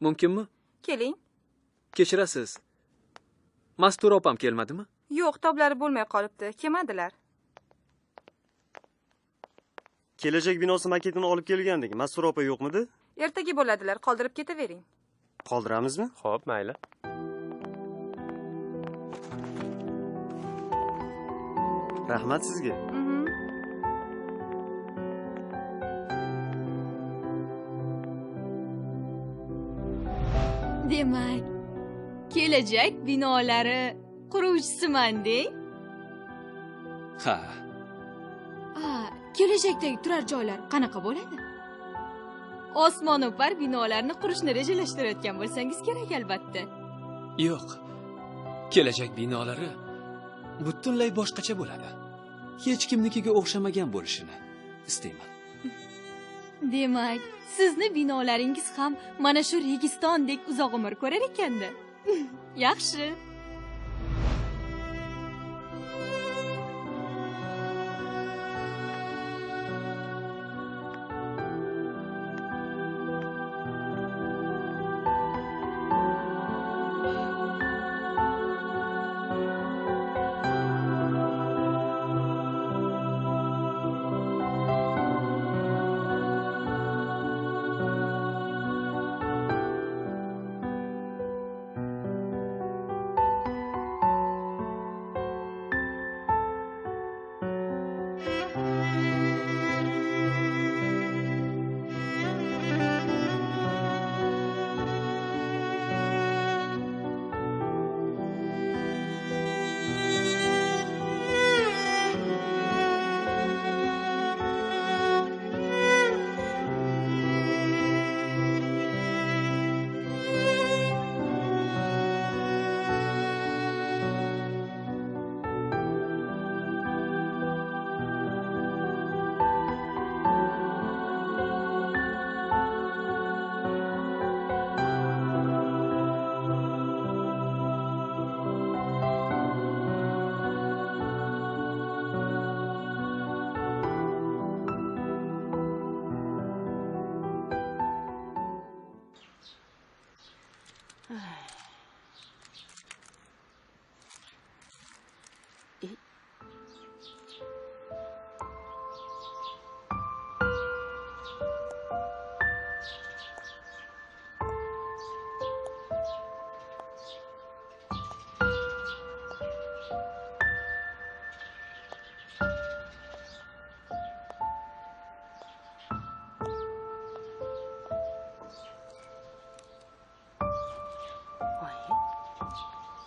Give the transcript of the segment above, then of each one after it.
Mumkinmi? Keling. Kechirasiz. Mastura opam kelmadimi? Yo'q, toblari bo'lmay qolibdi. Kelmadilar. Kelajak binosi maketini olib kelgandik. Mastura opa yo'qmidi? Ertaga bo'ladilar. Qoldirib ketavering. Qoldiramizmi? Xo'p, mayli. Rahmat sizga. Demak, kelajak binolari quruvchisiman-deng. Ha. Kelajakdagi turar joylar qanaqa bo'ladi? Osmono'par binolarni qurishni rejalashtirayotgan bo'lsangiz kerak albatta. Yo'q. Kelajak binolari butunlay boshqacha bo'ladi. Hech kimnikiga o'xshamagan bo'lishini istayman. Demak, sizni binolaringiz ham mana shu registondek uzoq umr ko'rar ekanda. Yaxshi.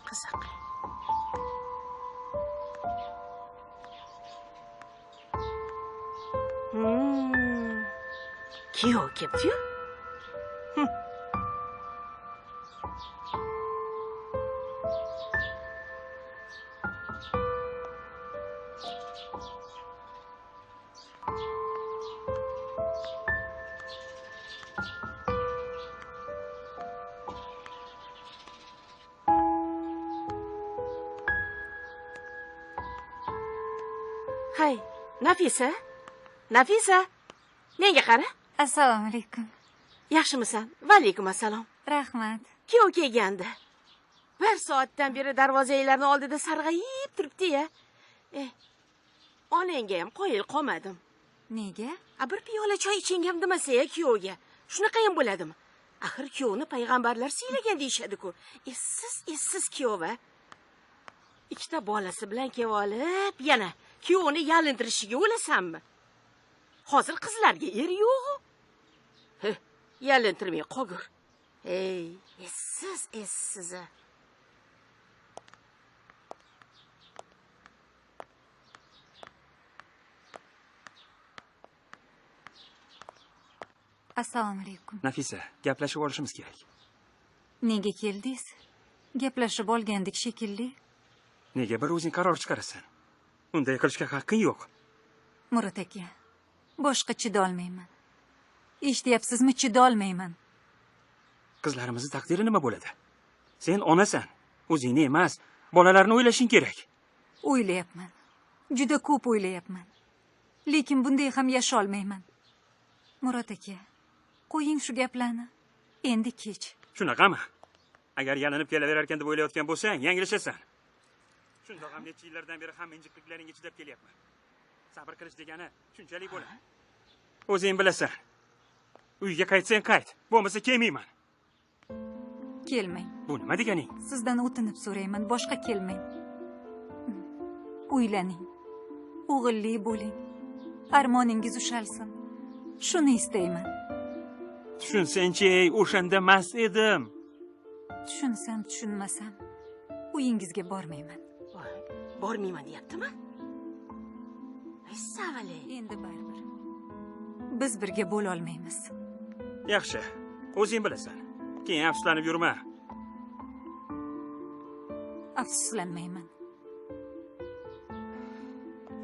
Qiziq. Kuyov kelibdi-yu. Hay, Nafisa? Nafisa? Menga qara. Assalomu alaykum. Yaxshimisan? Va alaykum assalom. Rahmat. Kuyov kelgandi. Bir soatdan beri darvozalarning oldida sarg'ayib turibdi-ya. Onangga ham qoyil qolmadim. Nega? Bir piyola choy ichingam demasa-ya kuyovga. Shunaqa ham bo'ladimi? Axir kuyovni payg'ambarlar siylagan deyishadi-ku. Essiz kuyov-a. Ikkita bolasi bilan kelib olib, yana kuyovni yalintirishiga o'lasanmi? Hozir qizlarga er yo'q. Yalintirmay qolgur. Essiz. Assalomu alaykum. Nafisa, gaplashib olishimiz kerak. Nega keldingiz? Gaplashib olgandik shekilli. Nega bir o'zing qaror chiqarasan? Unday qilishga haqqing yo'q. Murat aka, boshqa chidolmayman. Eshityapsizmi, chidolmayman. Qizlarimizni taqdiri nima bo'ladi? Sen onasan, o'zingni emas, bolalarni o'ylashing kerak. O'ylayapman. Juda ko'p o'ylayapman. Lekin bunday ham yasholmayman. Murat aka, qo'ying shu gaplarni. Endi kech. Shunaqami? Agar yalinib kelaverar ekan deb o'ylayotgan bo'lsang, yanglishasan. Shundoq ham necha yillardan beri ham injiqliklaringga chidab kelyapman. Sabr qilish degani shunchalik bo'ladi. O'zing bilasan. Uyga qaytsang qayt, bo'lmasa kelmayman. Kelmang. Bu nima deganing? Sizdan o'tinib so'rayman, boshqa kelmang. Uylaning. O'g'illi bo'ling. Armoningiz ushalsin. Shuni istayman. Tushunsang-chi, o'shanda mas edim. Tushunsam, tushunmasam, uyingizga bormayman. Voy, bormayman deyaptimi? Ey savali. Endi baribir. Biz birga bo'la olmaymiz. Yaxshi, o'zing bilasan. Keyin afsuslanib yurma. Afsuslanmayman.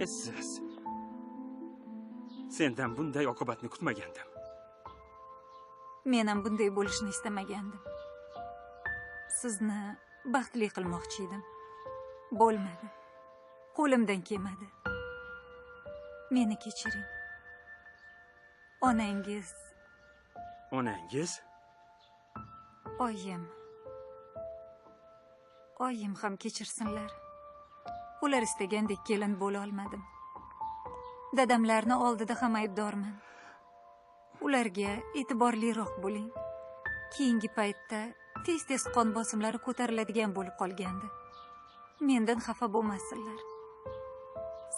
Esiz. Sendan bunday oqibatni kutmagandim. Men ham bunday bo'lishini istamagandim. Sizni baxtli qilmoqchi edim. Bo'lmadi. Qo'limdan kelmadi. Meni kechiring. Onangiz, Onangiz? oyim. Oyim ham kechirsinlar. Ular istagandek kelin bo'la olmadim. Dadamlarni oldida ham aybdorman. Ularga e'tiborliroq bo'ling. Keyingi paytda tez-tez qon bosimlari ko'tariladigan bo'lib qolgandi. Mendan xafa bo'lmasinlar.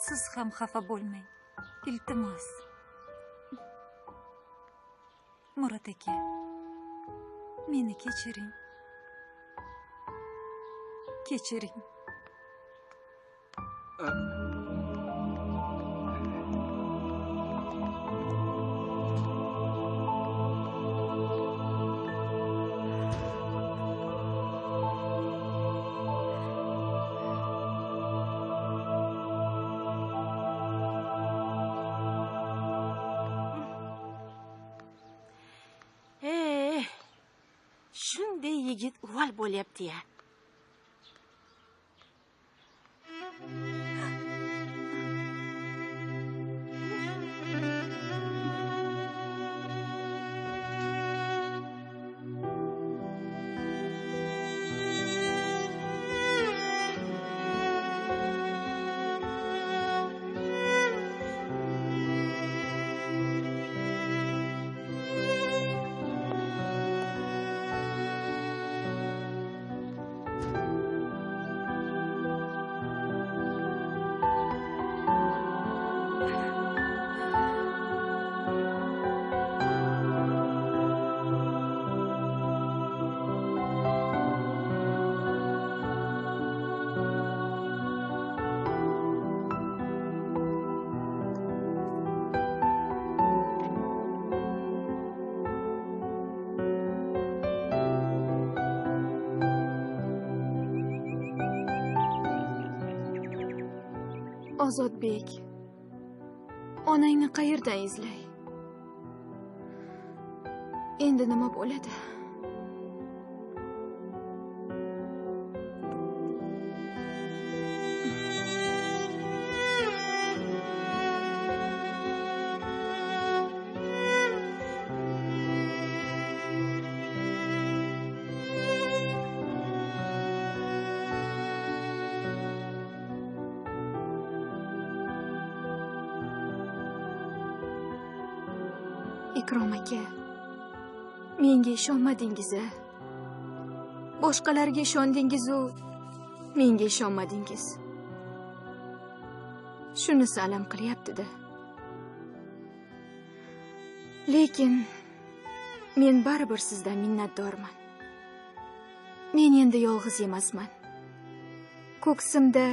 Siz ham xafa bo'lmang. Iltimos. Murat aka, meni kechiring. Kechiring. Shunday yigit uvol bo'lyapti-ya. Ozodbek, onangni qayerdan izlay? Endi nima bo'ladi? Ikrom aka, menga ishonmadingiz-a? Boshqalarga ishondingiz-u, menga ishonmadingiz. Shunisi alam qilyapti-da. Lekin men baribir sizdan minnatdorman. Men endi yolg'iz emasman. Ko'ksimda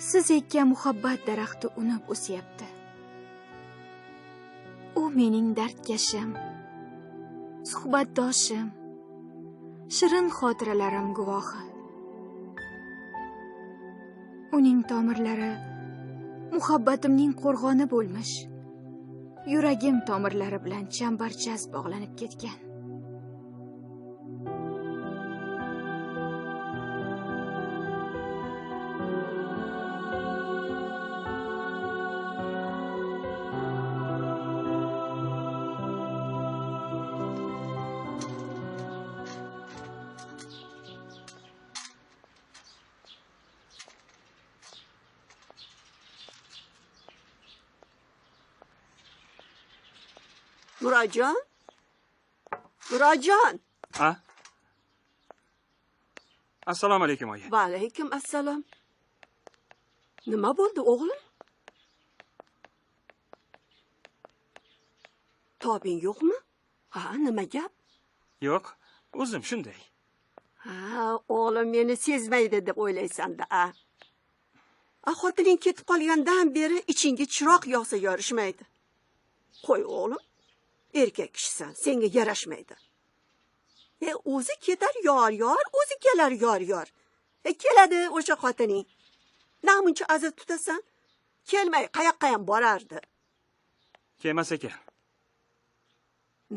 siz ekkan muhabbat daraxti unib o'syapti. U mening dardkashim, suhbatdoshim, shirin xotiralarim guvohi. Uning tomirlari muhabbatimning qo'rg'oni bo'lmish. Yuragim tomirlari bilan chambarchas bog'lanib ketgan. Murodjon? Murodjon! Ha? Assalomu alaykum oyi. Va alaykum assalom. Nima bo'ldi o'g'lim? Tobing yo'qmi? Ha, nima gap? Yo'q, o'zim shunday. Ha, o'g'lim meni sezmaydi deb o'ylaysan-da, a. Xotining ketib qolgandan beri ichingga chiroq yoqsa yorishmaydi. Qo'y o'g'lim, erkak kishisan, senga yarashmaydi. O'zi ketar yor, o'zi kelar yor. Keladi o'sha xotining. Namuncha aziz tutasan, kelmay qayoqqa ham borardi. Kelmas ekan.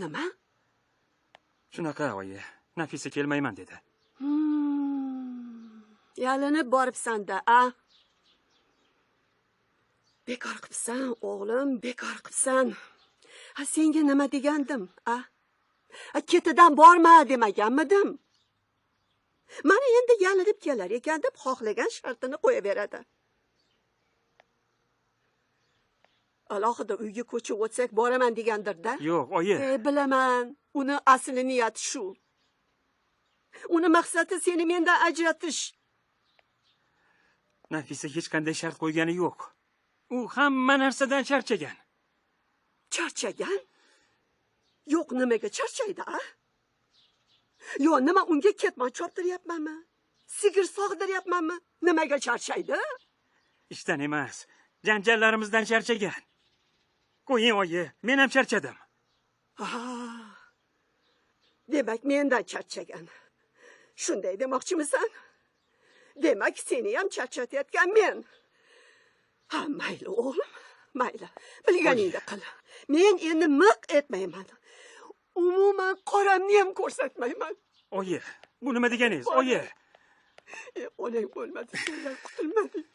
Nima? Shunaqa oyi. Nafisa kelmayman dedi. Yalinib boribsan-da, a. Bekor qilibsan, o'g'lim, bekor qilibsan. Senga nima degandim, a? Ketidan borma demaganmidim? Mana endi yalinib kelar ekan deb xohlagan shartini qo'yaveradi. Alohida uyga ko'chib o'tsak boraman degandir-da. Yo'q, oyi. Bilaman, uni asli niyati shu. Uni maqsadi seni mendan ajratish. Nafisa hech qanday shart qo'ygani yo'q. U hamma narsadan charchagan. Charchagan? Yo'q, nimaga charchaydi, a? Yo, nima unga ketmon choptiryapmanmi? Sigir sog'diryapmanmi? Nimaga charchaydi? Ishdan emas, janjallarimizdan charchagan. Qo'ying oyi, men ham charchadim. Demak, mendan charchagan. Shunday demoqchimisan? Demak, seni ham charchatayotgan men. Ha, mayli o'g'lim, mayli. Bilganingda qil. Men endi miq etmayman. Umuman qoramni ham ko'rsatmayman. Oyi, bu nima deganingiz, oyi? Onang bo'lmadi, sendan qutulmading.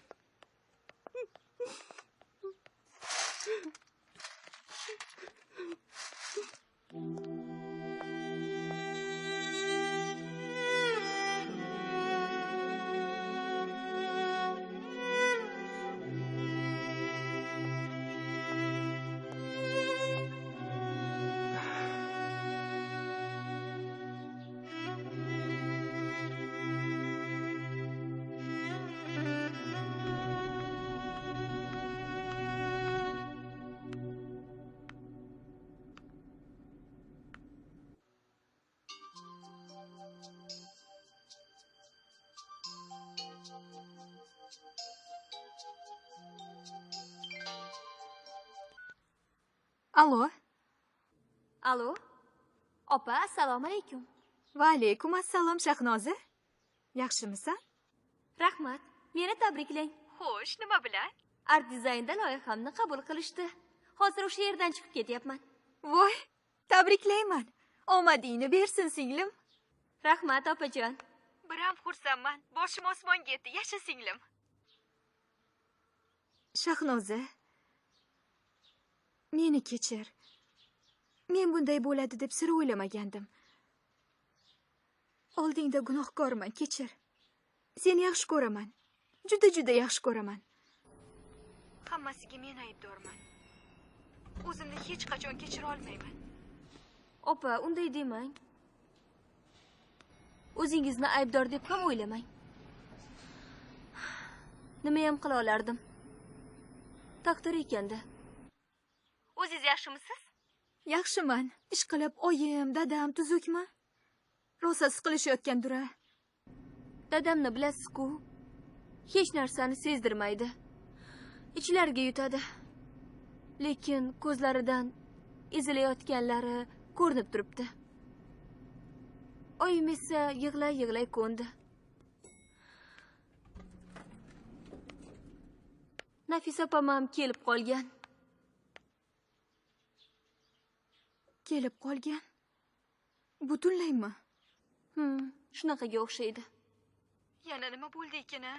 Alo. Alo. Opa, assalomu alaykum. Va alaykum assalom Shahnoza. Yaxshimisan? Rahmat. Meni tabriklang. Xo'sh, nima bilan? Art dizaynda loyihamni qabul qilishdi. Hozir o'sha yerdan chiqib ketyapman. Voy, tabriklayman. Omadingni bersin singlim. Rahmat opajon. Biram xursandman. Boshim osmonga yetdi. Yasha singlim. Shahnoza, meni kechir. Men bunday bo'ladi deb sira o'ylamagandim. Oldingda gunohkorman, kechir. Seni yaxshi ko'raman. Juda yaxshi ko'raman. Hammasiga men aybdorman. O'zimni hech qachon kechira olmayman. Opa, unday demang. O'zingizni aybdor deb ham o'ylamang. Nima ham qila olardim? Taqdir ekanda. O'zingiz yaxshimisiz? Yaxshiman. Ishqilib oyim, dadam tuzukmi? Rosa siqilishayotgandir-a. Dadamni bilasiz-ku. Hech narsani sezdirmaydi. Ichlariga yutadi. Lekin ko'zlaridan ezilayotganlari ko'rinib turibdi. Oyim esa yig'lay ko'ndi. Nafisa opam ham kelib qolgan. Kelib qolgan? Butunlaymi? Shunaqaga o'xshaydi. Yana nima bo'ldi ekan-a?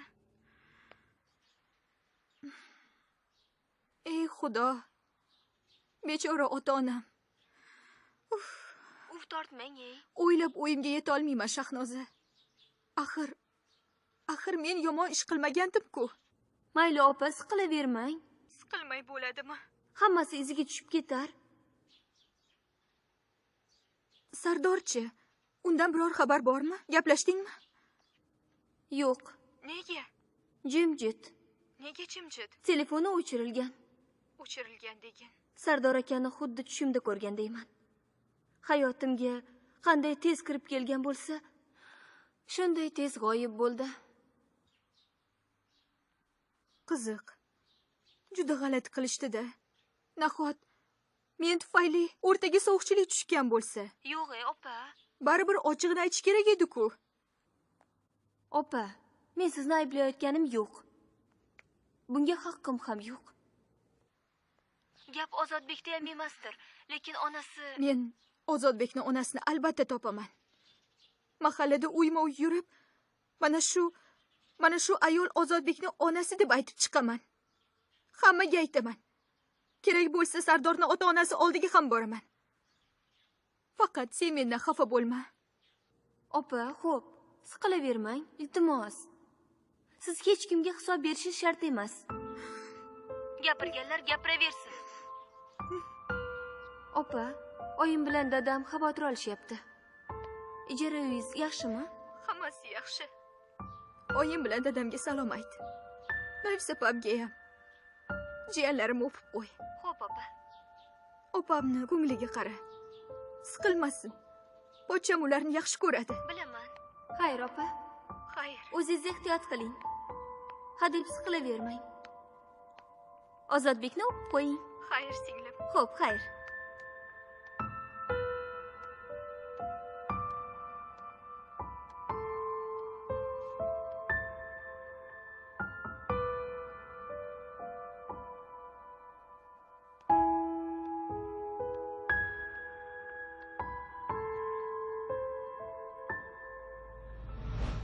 Ey Xudo. Bechora ota-onam. Uf tortmang, ey. O'ylab o'yimga yeta olmayman, Shahnoza. Axir men yomon ish qilmagandim-ku. Mayli opa, siqilavermang. Siqilmay bo'ladimi? Hammasi iziga tushib ketar. Sardorchi, undan biror xabar bormi? Gaplashdingmi? Yo'q, Nega? jimjit. Nega jimjit? Telefoni o'chirilgan. O'chirilgan degan. Sardor akani xuddi tushimda ko'rgandayman. Hayotimga qanday tez kirib kelgan bo'lsa, shunday tez g'oyib bo'ldi. Qiziq. Juda g'alati qilishdi-da. Nahot men tufayli o'rtaga sovuqchilik tushgan bo'lsa? Yo'q, opa. Baribir ochiqni aytish kerak edi-ku. Opa, men sizni ayblayotganim yo'q. Bunga haqqim ham yo'q. Gap Ozodbekda ham emasdir, lekin onasi... Men Ozodbekning onasini albatta topaman. Mahallada uyma-uy yurib, mana shu ayol Ozodbekning onasi deb aytib chiqaman. Hammaga aytaman. Kerak bo'lsa Sardorning ota-onasi oldiga ham boraman. Faqat sen mendan xafa bo'lma. Opa, xo'p, siqilavermang, iltimos. Siz hech kimga hisob berishingiz shart emas. Gapirganlar gapiraversin. Opa, oyim bilan dadam xavotir olishyapti. Ijara uyingiz yaxshimi? Hammasi yaxshi. Oyim bilan dadamga salom ayt. Nafisapamga ham. Jiyanlarimni o'pib qo'y. Xo'p, opa. Opamni ko'ngliga qara. Siqilmasin. Pochcham ularni yaxshi ko'radi. Bilaman. Xayr, opa. Xayr. O'zingiz ehtiyot qiling. Hadeb siqilavermang. Ozodbekni o'pib qo'ying. Xayr, singlim. Xo'p, xayr.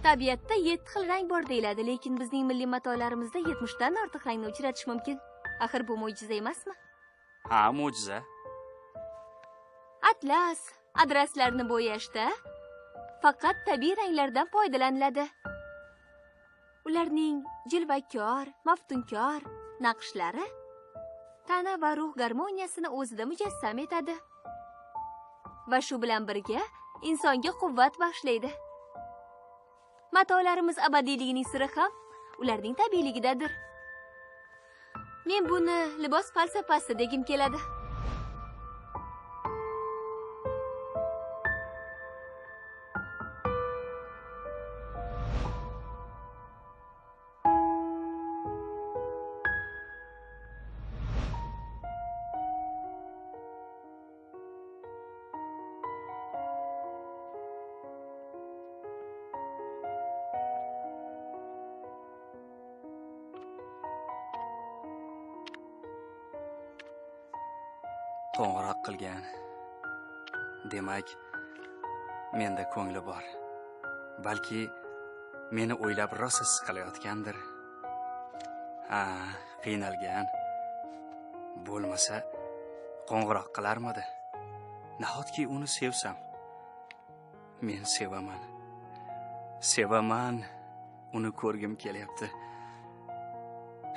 Tabiatda 7 xil rang bor deyiladi, lekin bizning milliy matolarimizda 70 dan ortiq rangni uchratish mumkin. Axir bu mo'jiza emasmi? Ha, mo'jiza. Atlas, adreslarni bo'yashda faqat tabiiy ranglardan foydalaniladi. Ularning jilvakor, maftunkor naqshlari tana va ruh garmoniyasini o'zida mujassam etadi. Va shu bilan birga insonga quvvat bag'ishlaydi. Matolarimiz abadiyligining siri ham ularning tabiiyligidadir. Men buni libos falsafasi degim keladi. Qo'ng'iroq qilgan. Demak, menda ko'ngli bor. Balki meni o'ylab rosa siqilayotgandir. Ha, qiynalgan. Bo'lmasa qo'ng'iroq qilarmidi? Nahotki uni sevsam? Men sevaman. Sevaman. Uni ko'rgim kelyapti.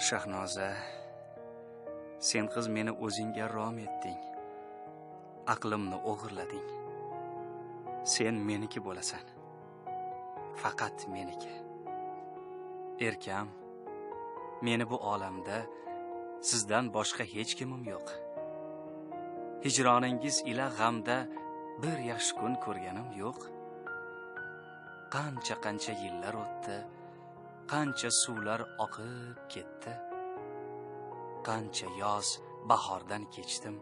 Shahnoza, sen qiz meni o'zingga rom etding. Aqlimni o'g'irlading. Sen meniki bo'lasan. Faqat meniki. Erkam, meni bu olamda sizdan boshqa hech kimim yo'q. Hijroningiz ila g'amda bir yaxshi kun ko'rganim yo'q. Qancha yillar o'tdi, qancha suvlar oqib ketdi. Qancha yoz, bahordan kechdim,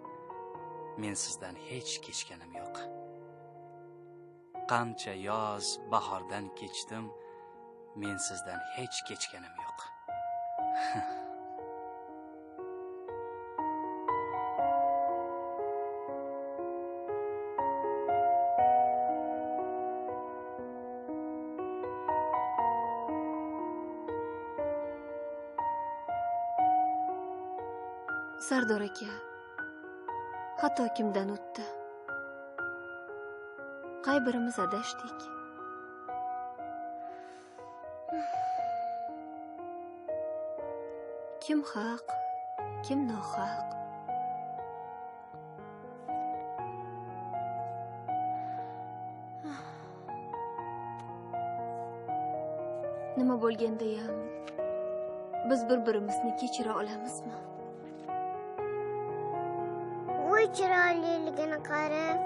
men sizdan hech kechganim yo'q. Qancha yoz, bahordan kechdim, men sizdan hech kechganim yo'q. Sardor aka, xato kimdan o'tdi? Qay birimiz adashdik? Kim haq, kim nohaq? Nima bo'lganda ham biz bir-birimizni kechira olamizmi? Voy chiroyliligini qarab.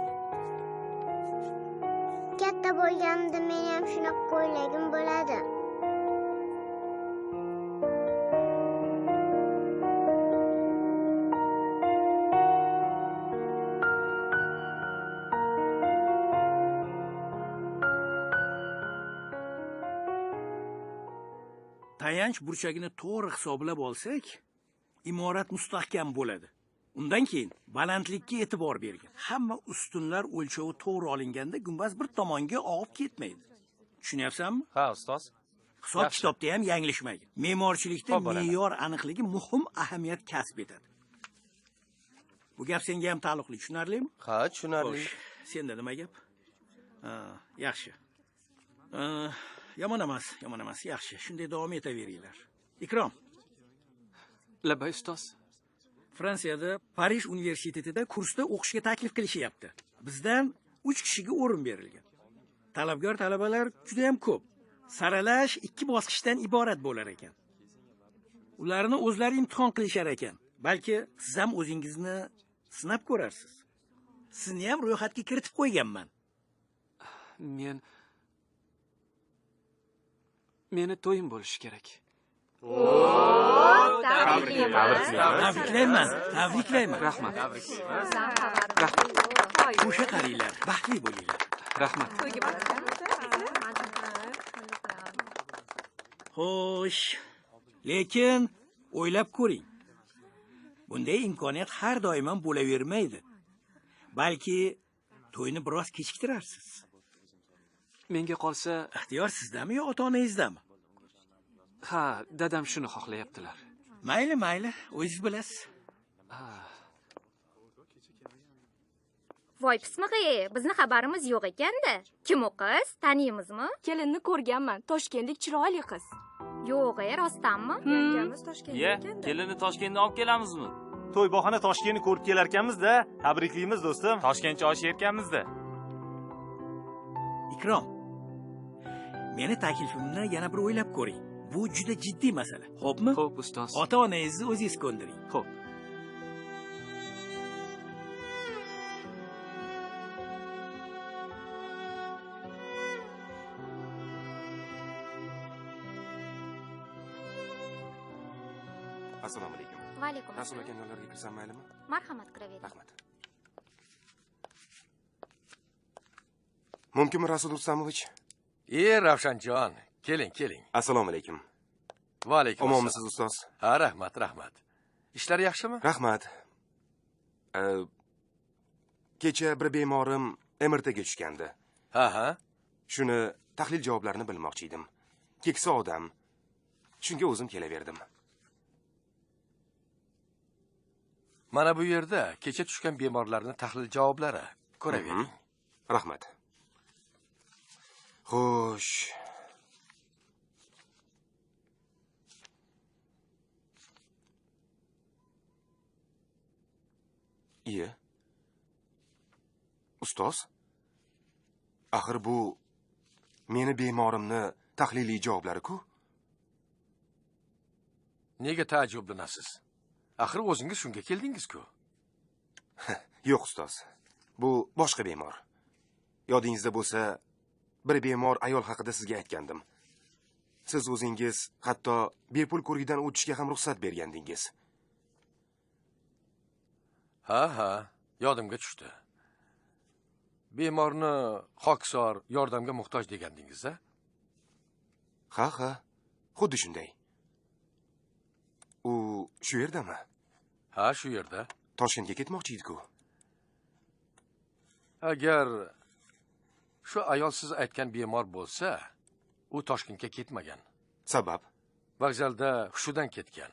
Katta bo'lganimda men ham shunaqa ko'ylagim bo'ladi. Tayanch burchagini to'g'ri hisoblab olsak, imorat mustahkam bo'ladi. Undan keyin balandlikka e'tibor bergan. Hamma ustunlar o'lchovi to'g'ri olinganda gumbaz bir tomonga og'ib ketmaydi. Tushunyapsanmi? Ha, ustoz. Hisob kitobda ham yanglishmagan. Me'morchilikda me'yor aniqligi muhim ahamiyat kasb etadi. Bu gap senga ham taalluqli, tushunarlimi? Ha, tushunarli. Senda nima gap? Yaxshi. Yomon emas, yaxshi. Shunday davom etaveringlar. Ikrom. Labay ustoz. Fransiyada Parij universitetida kursda o'qishga taklif qilishyapti. Bizdan 3 kishiga o'rin berilgan. Talabgor talabalar juda ham ko'p. Saralash 2 bosqichdan iborat bo'lar ekan. Ularni o'zlari imtihon qilishar ekan. Balki siz ham o'zingizni sinab ko'rarsiz. Sizni ham ro'yxatga kiritib qo'yganman. Meni to'yim bo'lishi kerak. Tabriklayman. Rahmat. O'sha qaranglar, baxtli bo'linglar. Rahmat. Xo'sh, lekin o'ylab ko'ring. Bunday imkoniyat har doim ham bo'lavermaydi. Balki to'yni biroz kechiktirarsiz. Menga qolsa, ixtiyor sizdami yo ota-onangizdami? Ha, dadam shuni xohlayaptilar. Mayli, o'zingiz bilasiz. Voy pismig'i, bizni xabarimiz yo'q ekanda. Kim u qiz? Taniymizmi? Kelinni ko'rganman. Toshkentlik chiroyli qiz. Yo'q, rostdanmi? Yangamiz Toshkentda ekanda. Kelinni Toshkentdan olib kelamizmi? To'yboxona Toshkentni ko'rib kelar ekanmiz-da. Tabriklaymiz do'stim. Toshkentcha osh yerkanmiz-da. Ikrom. Meni taklifimni yana bir o'ylab ko'ring. Bu juda jiddiy masala. Xo'pmi? Xo'p, ustoz. Ota-onangizni o'zingiz ko'ndiring. Xo'p. Assalomu alaykum. Va alaykum Rasul assalom. aka yo'llarga kirsam maylimi? Marhamat, kiravering. Rahmat. Mumkinmi Rasul Rustamovich? Ravshanjon, keling. Assalomu alaykum. Va alaykum. Omonmisiz ustoz? Ha, rahmat. Ishlar yaxshimi? Rahmat. Kecha bir bemorim MRTga tushgandi. Ha. Shuni tahlil javoblarini bilmoqchi edim. Keksa odam. Shunga o'zim kelaverdim. Mana bu yerda kecha tushgan bemorlarning tahlil javoblari. Ko'ravering. Rahmat. Xo'sh. Iye. Ustoz? Axir bu meni bemorimni tahliliy javoblari-ku? Nega taajjublanasiz? Axir o'zingiz shunga keldingiz-ku. Yo'q ustoz. Bu boshqa bemor. Yodingizda bo'lsa, bir bemor ayol haqida sizga aytgandim. Siz o'zingiz hatto bepul ko'rikdan o'tishga ham ruxsat bergandingiz. Ha, yodimga tushdi. Bemorni hokisor yordamga muhtoj degandingiz-a? Ha, xuddi shunday. U shu yerdami? Ha, shu yerda. Toshkentga ketmoqchi edi-ku. Agar shu ayol siz aytgan bemor bo'lsa, u Toshkentga ketmagan. Sabab? Vokzalda hushidan ketgan.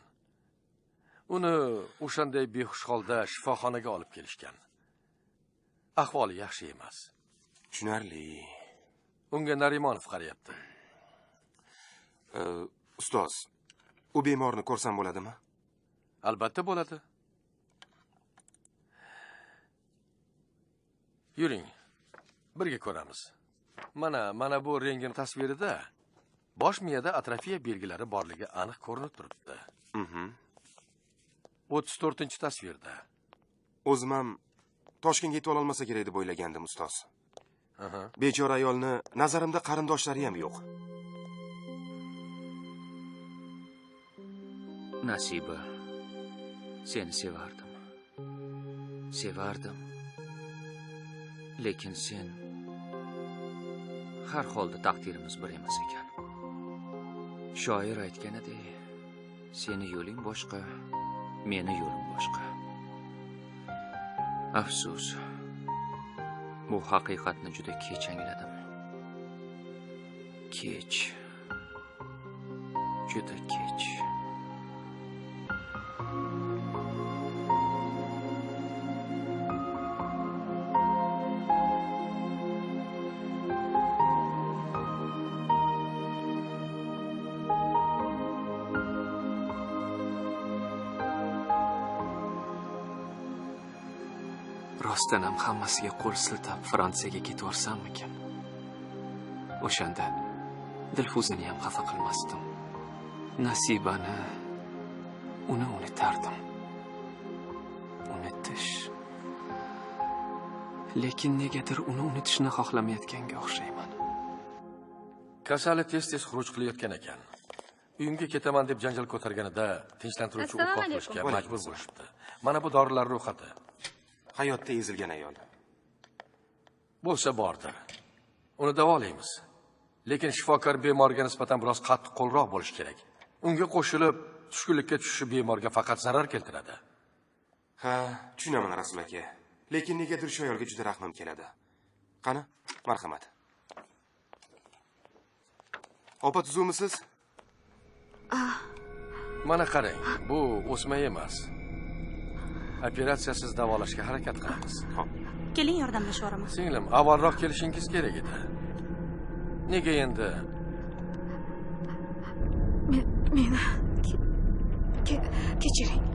Uni o'shanday behush holda shifoxonaga olib kelishgan. Ahvoli yaxshi emas. Tushunarli. Unga Narimonov qarayapti. Ustoz, u bemorni ko'rsam bo'ladimi? Albatta bo'ladi. Yuring, birga ko'ramiz. Mana bu rentgen tasvirida bosh miyada atrofiya belgilari borligi aniq ko'rinib turibdi. 34-tasvirda. O'zim ham Toshkentga yetib ololmasa kerak deb o'ylagandim, ustoz. Bechora ayolni nazarimda qarindoshlari ham yo'q. Nasiba, seni sevardim. Sevardim. Lekin sen har holda taqdirimiz bir emas ekan. Shoir aytganidek, seni yo'ling boshqa, meni yo'lim boshqa. Afsus. Bu haqiqatni juda kech angladim. Kech. Juda kech. Rostdan ham hammasiga qo'l siltab Fransiyaga ketaversammikin? O'shanda Dilfuzani ham xafa qilmasdim. Nasibani, uni unutardim. Unutish. Lekin negadir uni unutishni xohlamayotganga o'xshayman. Kasali tez-tez xuruj qilayotgan ekan. Uyimga ketaman deb janjal ko'targanida tinchlantiruvchi o'q qilishga majbur bo'lishibdi. Mana bu dorilar ro'yxati. Hayotda ezilgan ayol. Bo'lsa bordir. Uni davolaymiz. Lekin shifokor bemorga nisbatan biroz qattiq qo'lroq bo'lish kerak. Unga qo'shilib, tushkunlikka tushishi bemorga faqat zarar keltiradi. Ha, tushunaman Rasul aka. Lekin negadir shu ayolga juda rahmim keladi. Qani, marhamat. Opa, tuzumisiz? Mana qarang, bu o'sma emas. Operatsiyasiz davolashga harakat qilamiz. Keling yordamlashaveramiz. Singlim, avvalroq kelishingiz kerak edi. Nega endi? Meni kechiring.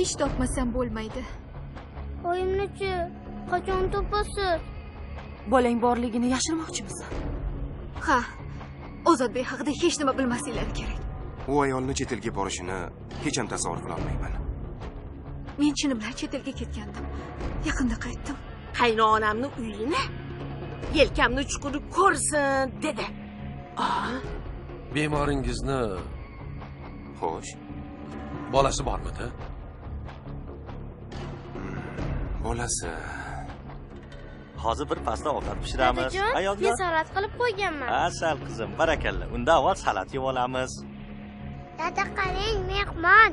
Ish topmasam bo'lmaydi. Oyimni-chi, qachon topasiz? Bolang borligini yashirmoqchimisan? Ha, Ozodbek haqida hech nima bilmasliklari kerak. U ayolni chet elga borishini hech ham tasavvur qila olmayman. Men chin bilan chet elga ketgandim. Yaqinda qaytdim. Qaynonamni uyini yelkamni chuquri ko'rsin dedi. Bemoringizni xo'sh, bolasi bormidi? Bolasi. Hozir bir pasta ovqat pishiramiz. Ayolga men salat qilib qo'yganman. Asal qizim, barakalla. Unda avval salat yeb olamiz. Dada qarang, mehmon.